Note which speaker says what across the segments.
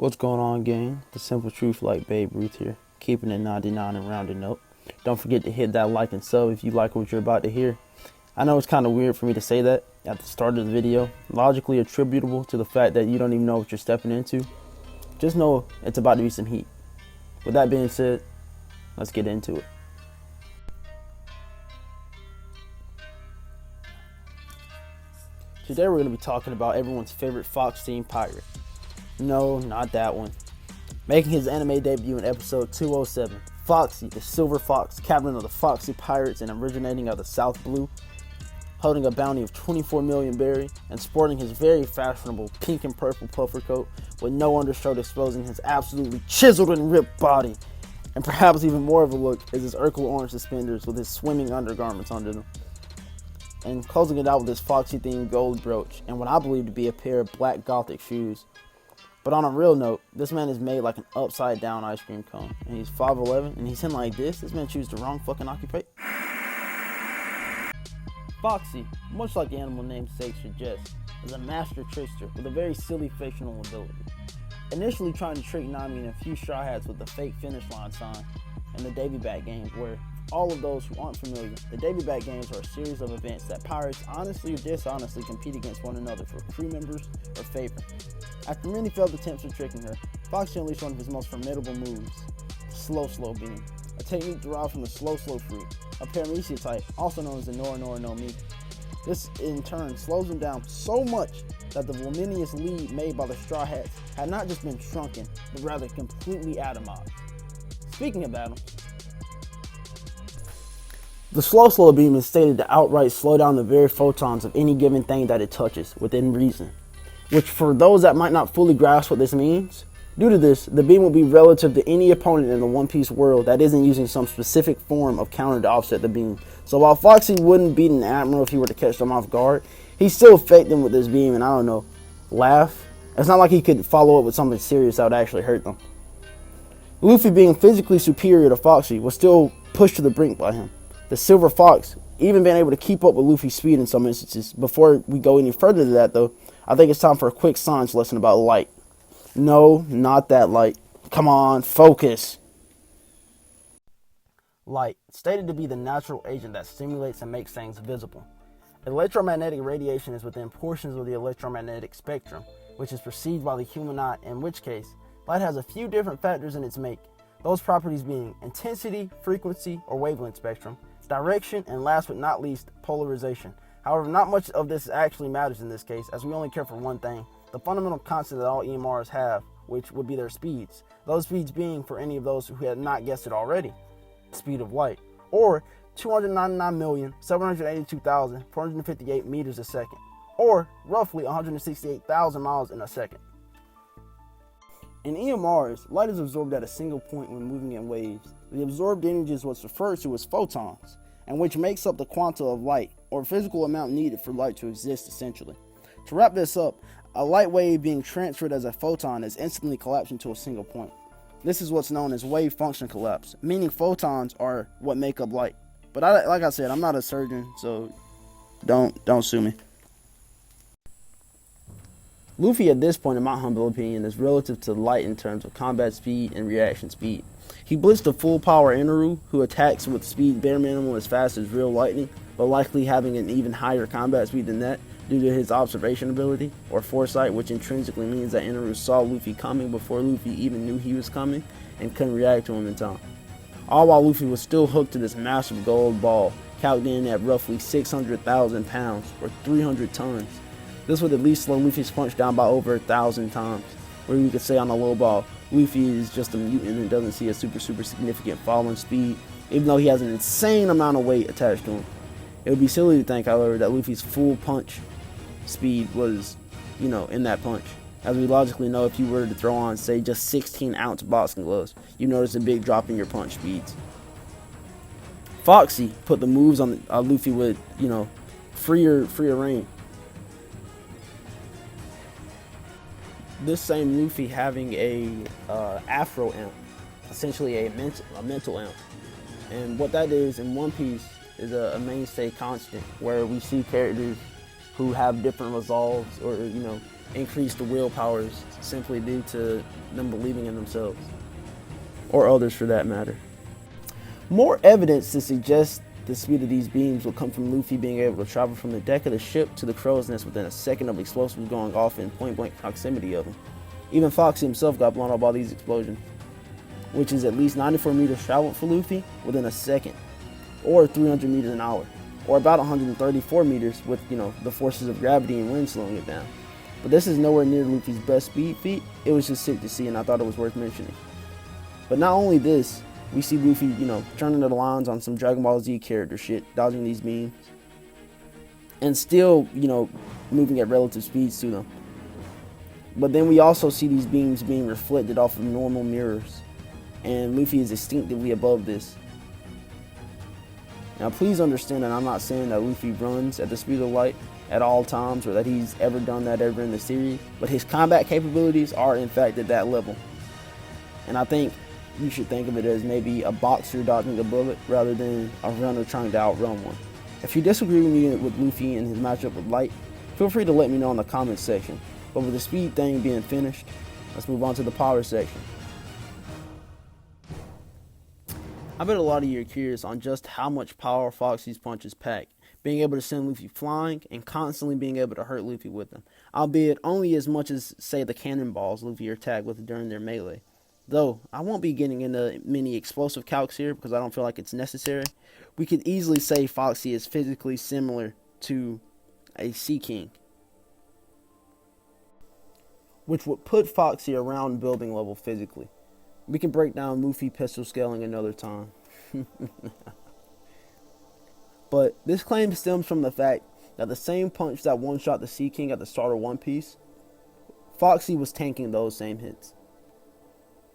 Speaker 1: What's going on, gang? The simple truth like Babe Ruth here, keeping it 99 and rounding up. Don't forget to hit that like and sub if you like what you're about to hear. I know it's kind of weird for me to say that at the start of the video, logically attributable to the fact that you don't even know what you're stepping into. Just know it's about to be some heat. With that being said, let's get into it. Today we're going to be talking about everyone's favorite Foxy pirate. No, not that one. Making his anime debut in episode 207, Foxy, the Silver Fox, captain of the Foxy Pirates and originating of the South Blue, holding a bounty of 24 million berry and sporting his very fashionable pink and purple puffer coat with no undershirt exposing his absolutely chiseled and ripped body. And perhaps even more of a look is his Urkel orange suspenders with his swimming undergarments under them. And closing it out with his Foxy themed gold brooch and what I believe to be a pair of black gothic shoes. But on a real note, this man is made like an upside down ice cream cone. And he's 5'11", and he's in like this. This man chooses the wrong fucking occupation. Foxy, much like the animal name's sake suggests, is a master trickster with a very silly fictional ability. Initially trying to trick Nami in a few Straw Hats with the fake finish line sign in the Davy Bat games, where all of those who aren't familiar, the Davy Bat games are a series of events that pirates honestly or dishonestly compete against one another for crew members or favor. After many failed attempts at tricking her, Foxy unleashed one of his most formidable moves, the Slow Beam, a technique derived from the Slow fruit, a paramecia type, also known as the Nora no Mi. This in turn slows him down so much that the voluminous lead made by the Straw Hats had not just been shrunken, but rather completely atomized. Speaking of atoms, the Slow Beam is stated to outright slow down the very photons of any given thing that it touches, within reason. Which, for those that might not fully grasp what this means, due to this, the beam will be relative to any opponent in the One Piece world that isn't using some specific form of counter to offset the beam. So while Foxy wouldn't beat an admiral if he were to catch them off guard, he still faked them with this beam and, I don't know, laugh. It's not like he could follow up with something serious that would actually hurt them. Luffy, being physically superior to Foxy, was still pushed to the brink by him. The Silver Fox even been able to keep up with Luffy's speed in some instances. Before we go any further to that though, I think it's time for a quick science lesson about light. No, not that light. Come on, focus. Light, stated to be the natural agent that stimulates and makes things visible. Electromagnetic radiation is within portions of the electromagnetic spectrum, which is perceived by the human eye, in which case, light has a few different factors in its make. Those properties being intensity, frequency, or wavelength spectrum, direction, and last but not least, polarization. However, not much of this actually matters in this case, as we only care for one thing, the fundamental constant that all EMRs have, which would be their speeds. Those speeds being, for any of those who had not guessed it already, the speed of light, or 299,782,458 meters a second, or roughly 168,000 miles in a second. In EMRs, light is absorbed at a single point when moving in waves. The absorbed energy is what's referred to as photons, and which makes up the quanta of light, or physical amount needed for light to exist essentially. To wrap this up, a light wave being transferred as a photon is instantly collapsed into a single point. This is what's known as wave function collapse, meaning photons are what make up light. But like I said, I'm not a surgeon, so don't sue me. Luffy at this point, in my humble opinion, is relative to light in terms of combat speed and reaction speed. He blitzed a full power Inaru, who attacks with speed bare minimum as fast as real lightning, but likely having an even higher combat speed than that due to his observation ability, or foresight, which intrinsically means that Inaru saw Luffy coming before Luffy even knew he was coming and couldn't react to him in time. All while Luffy was still hooked to this massive gold ball, calced in at roughly 600,000 pounds, or 300 tons. This would at least slow Luffy's punch down by over 1,000 times, where we could say on a low ball, Luffy is just a mutant and doesn't see a super significant fall in speed, even though he has an insane amount of weight attached to him. It would be silly to think, however, that Luffy's full punch speed was, in that punch. As we logically know, if you were to throw on, say, just 16-ounce boxing gloves, you notice a big drop in your punch speeds. Foxy put the moves on Luffy with, freer reign. This same Luffy having a Afro amp, essentially a mental amp. And what that is in One Piece is a mainstay constant where we see characters who have different resolves or, increase the willpowers simply due to them believing in themselves, or others for that matter. More evidence to suggest the speed of these beams will come from Luffy being able to travel from the deck of the ship to the crow's nest within a second of explosives going off in point-blank proximity of him. Even Foxy himself got blown up by these explosions, which is at least 94 meters traveled for Luffy within a second, or 300 meters an hour, or about 134 meters with, the forces of gravity and wind slowing it down. But this is nowhere near Luffy's best speed feat. It was just sick to see, and I thought it was worth mentioning. But not only this, we see Luffy, turning to the lines on some Dragon Ball Z character shit, dodging these beams, and still, moving at relative speeds to them. But then we also see these beams being reflected off of normal mirrors, and Luffy is instinctively above this. Now please understand that I'm not saying that Luffy runs at the speed of light at all times, or that he's ever done that ever in the series, but his combat capabilities are in fact at that level. And I think you should think of it as maybe a boxer dodging a bullet rather than a runner trying to outrun one. If you disagree with me with Luffy and his matchup with Light, feel free to let me know in the comments section. But with the speed thing being finished, let's move on to the power section. I bet a lot of you are curious on just how much power Foxy's punches pack, being able to send Luffy flying and constantly being able to hurt Luffy with them, albeit only as much as, say, the cannonballs Luffy are tagged with during their melee. Though, I won't be getting into many explosive calcs here because I don't feel like it's necessary. We could easily say Foxy is physically similar to a Sea King, which would put Foxy around building level physically. We can break down Luffy pistol scaling another time. But this claim stems from the fact that the same punch that one-shot the Sea King at the start of One Piece, Foxy was tanking those same hits.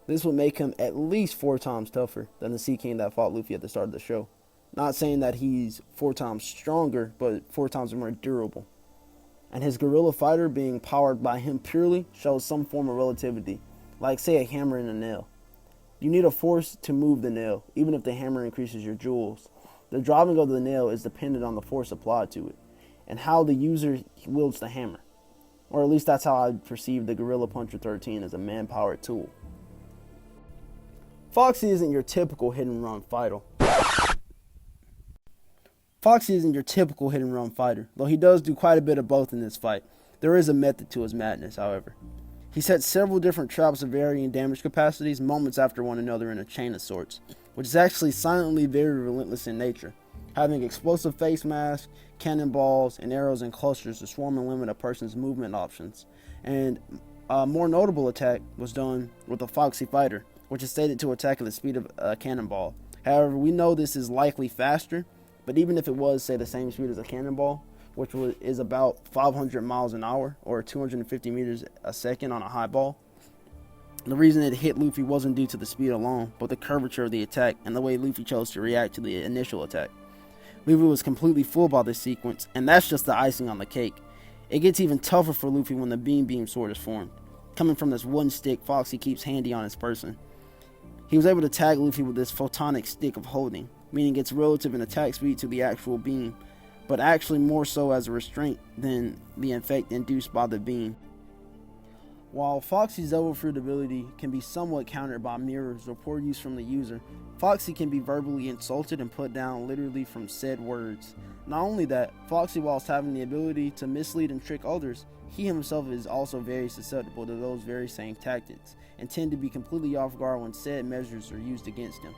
Speaker 1: This would make him at least 4 times tougher than the Sea King that fought Luffy at the start of the show. Not saying that he's 4 times stronger, but 4 times more durable. And his gorilla fighter being powered by him purely shows some form of relativity, like say a hammer and a nail. You need a force to move the nail, even if the hammer increases your joules. The driving of the nail is dependent on the force applied to it, and how the user wields the hammer. Or at least that's how I perceive the Gorilla Puncher 13 as a man-powered tool. Foxy isn't your typical hit-and-run fighter. Though he does do quite a bit of both in this fight. There is a method to his madness, however. He sets several different traps of varying damage capacities moments after one another in a chain of sorts, which is actually silently very relentless in nature, having explosive face masks, cannonballs, and arrows in clusters to swarm and limit a person's movement options. And a more notable attack was done with the Foxy fighter, which is stated to attack at the speed of a cannonball. However, we know this is likely faster, but even if it was, say, the same speed as a cannonball, which is about 500 miles an hour or 250 meters a second on a high ball, the reason it hit Luffy wasn't due to the speed alone, but the curvature of the attack and the way Luffy chose to react to the initial attack. Luffy was completely fooled by this sequence, and that's just the icing on the cake. It gets even tougher for Luffy when the beam sword is formed. Coming from this one stick Foxy keeps handy on his person. He was able to tag Luffy with this photonic stick of holding, meaning it's relative in attack speed to the actual beam, but actually more so as a restraint than the effect induced by the beam. While Foxy's Devil Fruit ability can be somewhat countered by mirrors or poor use from the user, Foxy can be verbally insulted and put down literally from said words. Not only that, Foxy, whilst having the ability to mislead and trick others, he himself is also very susceptible to those very same tactics, and tend to be completely off guard when said measures are used against him.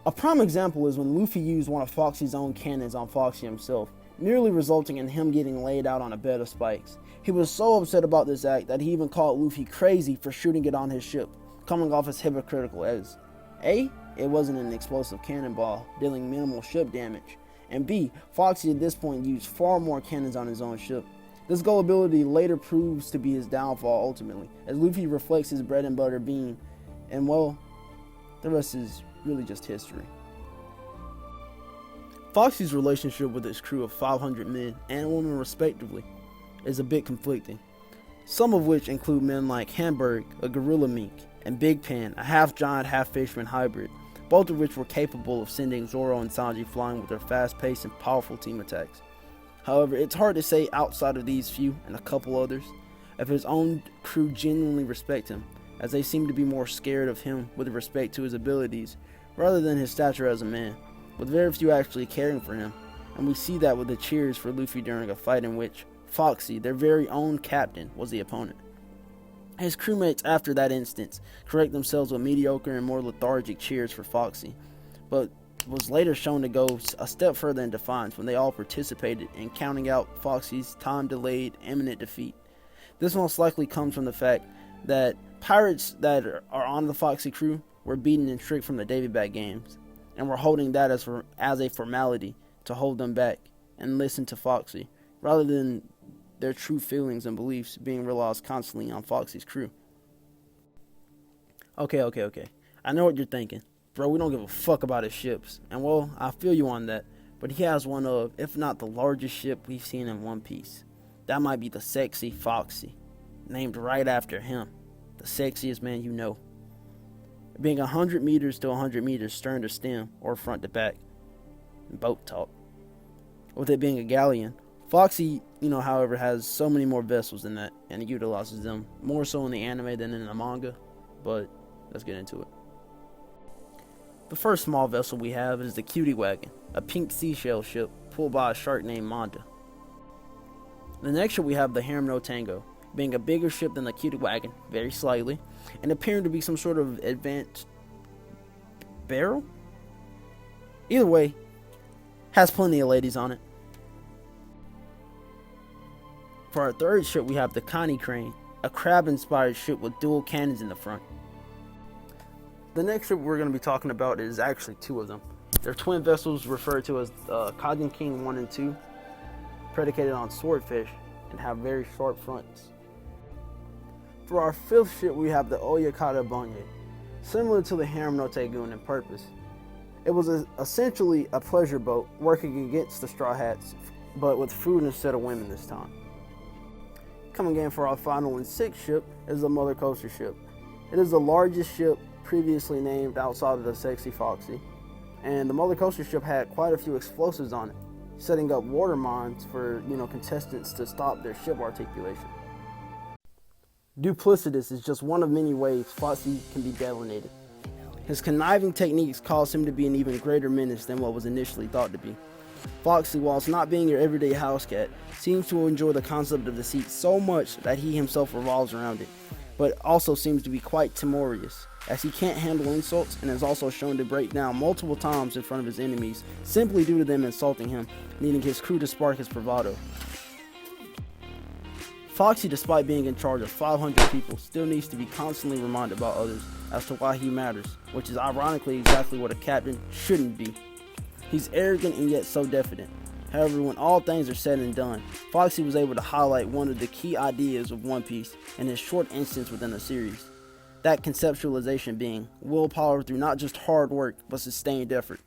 Speaker 1: A prime example is when Luffy used one of Foxy's own cannons on Foxy himself, nearly resulting in him getting laid out on a bed of spikes. He was so upset about this act that he even called Luffy crazy for shooting it on his ship, coming off as hypocritical as A, it wasn't an explosive cannonball, dealing minimal ship damage, and B, Foxy at this point used far more cannons on his own ship. This gullibility later proves to be his downfall ultimately, as Luffy reflects his bread and butter beam, and well, the rest is really just history. Foxy's relationship with his crew of 500 men and women respectively is a bit conflicting, some of which include men like Hamburg, a gorilla mink, and Big Pan, a half-giant, half-fishman hybrid, both of which were capable of sending Zoro and Sanji flying with their fast-paced and powerful team attacks. However, it's hard to say outside of these few and a couple others if his own crew genuinely respect him, as they seem to be more scared of him with respect to his abilities rather than his stature as a man, with very few actually caring for him. And we see that with the cheers for Luffy during a fight in which Foxy, their very own captain, was the opponent. His crewmates after that instance correct themselves with mediocre and more lethargic cheers for Foxy, but was later shown to go a step further in defiance when they all participated in counting out Foxy's time-delayed imminent defeat. This most likely comes from the fact that pirates that are on the Foxy crew were beaten and tricked from the Davy Back games, and were holding that as a formality to hold them back and listen to Foxy, rather than their true feelings and beliefs being realized constantly on Foxy's crew. Okay. I know what you're thinking. Bro, we don't give a fuck about his ships. And well, I feel you on that, but he has one of, if not the largest ship we've seen in One Piece. That might be the sexy Foxy, named right after him, the sexiest man you know. Being 100 meters to 100 meters stern to stem or front to back. Boat talk. With it being a galleon, Foxy, however, has so many more vessels than that, and it utilizes them more so in the anime than in the manga, but let's get into it. The first small vessel we have is the Cutie Wagon, a pink seashell ship pulled by a shark named Manda. The next ship we have the Harem no Tango, being a bigger ship than the Cutie Wagon, very slightly, and appearing to be some sort of advanced barrel? Either way, has plenty of ladies on it. For our third ship we have the Connie Crane, a crab-inspired ship with dual cannons in the front. The next ship we're going to be talking about is actually two of them. They're twin vessels referred to as Kagen King 1 and 2, predicated on swordfish, and have very sharp fronts. For our fifth ship we have the Oyakata Bonye, similar to the Harem no Tegun in purpose. It was essentially a pleasure boat working against the Straw Hats, but with food instead of women this time. Coming in for our final and sixth ship is the Mother Coaster ship. It is the largest ship previously named outside of the Sexy Foxy, and the Mother Coaster ship had quite a few explosives on it, setting up water mines for contestants to stop their ship articulation. Duplicitous is just one of many ways Foxy can be detonated. His conniving techniques caused him to be an even greater menace than what was initially thought to be. Foxy, whilst not being your everyday house cat, seems to enjoy the concept of deceit so much that he himself revolves around it, but also seems to be quite timorous, as he can't handle insults and is also shown to break down multiple times in front of his enemies simply due to them insulting him, needing his crew to spark his bravado. Foxy, despite being in charge of 500 people, still needs to be constantly reminded by others as to why he matters, which is ironically exactly what a captain shouldn't be. He's arrogant and yet so diffident. However, when all things are said and done, Foxy was able to highlight one of the key ideas of One Piece in his short instance within the series. That conceptualization being willpower through not just hard work, but sustained effort.